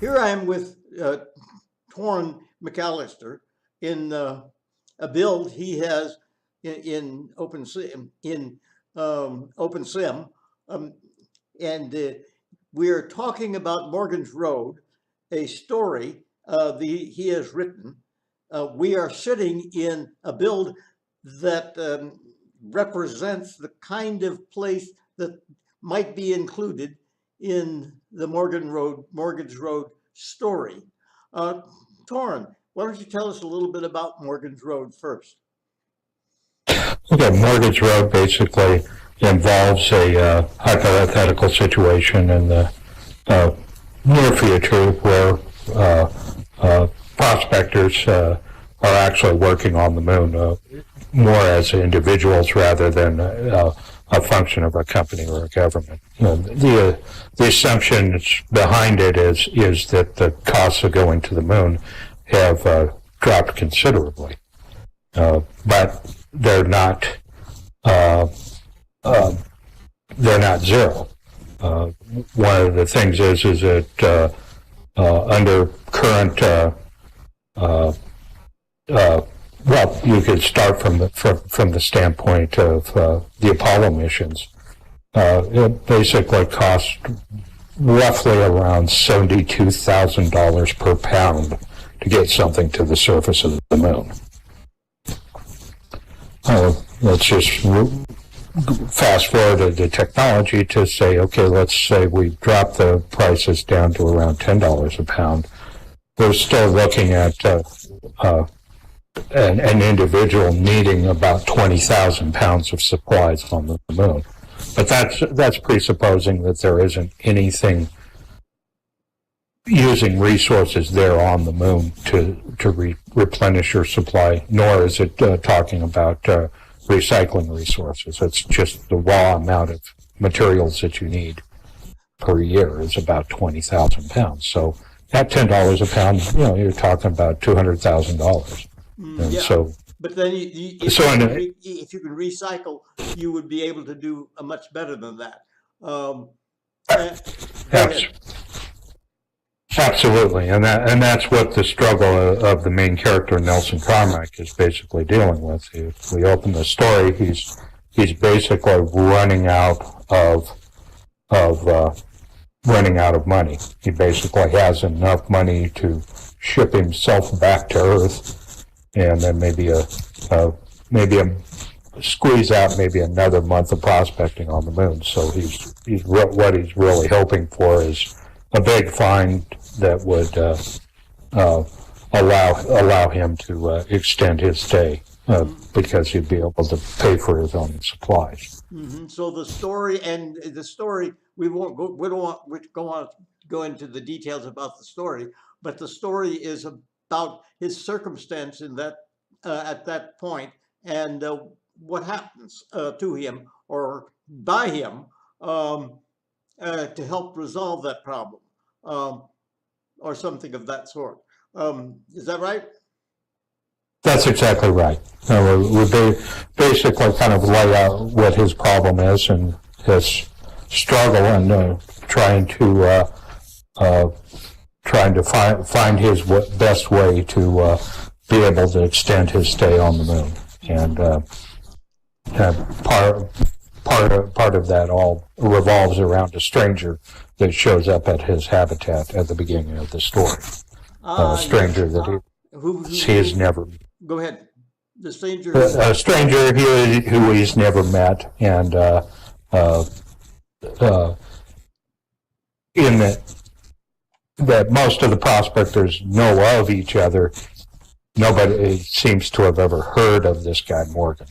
here I am with Torn MacAlester in a build he has in OpenSim, and we are talking about Morgan's Road, a story he has written. We are sitting in a build that represents the kind of place that might be included in the Morgan's Road story. Torrin, why don't you tell us a little bit about Morgan's Road first? Okay, Morgan's Road basically involves a hypothetical situation in the near future where prospectors are actually working on the moon more as individuals rather than a function of a company or a government. The assumptions behind it is that the costs of going to the moon have dropped considerably, but they're not zero. One of the things is that under current well, you could start from the standpoint of the Apollo missions. It basically cost roughly around $72,000 per pound to get something to the surface of the moon. Let's just fast forward the technology to say, okay, let's say we drop the prices down to around $10 a pound. We're still looking at an individual needing about 20,000 pounds of supplies on the moon. But that's presupposing that there isn't anything using resources there on the moon to replenish your supply, nor is it talking about recycling resources. It's just the raw amount of materials that you need per year is about 20,000 pounds. So at $10 a pound, you're talking about $200,000. Yeah. So, but then if you can recycle, you would be able to do much better than that. Absolutely, and that's what the struggle of the main character, Nelson Carmack, is basically dealing with. If we open the story, he's basically running out of money. He basically has enough money to ship himself back to Earth, and then maybe squeeze out maybe another month of prospecting on the moon. So what he's really hoping for is a big find that would allow him to extend his stay because he'd be able to pay for his own supplies. Mm-hmm. So the story we don't want to go into the details about the story, but the story is about his circumstance in that at that point, and what happens to him or by him to help resolve that problem, or something of that sort. Is that right? That's exactly right. We basically kind of lay out what his problem is and his struggle, and trying to find his best way to be able to extend his stay on the moon. And part of that all revolves around a stranger that shows up at his habitat at the beginning of the story. A stranger that he has never. Go ahead. The stranger. A stranger who he's never met, and in that most of the prospectors know of each other. Nobody seems to have ever heard of this guy Morgan.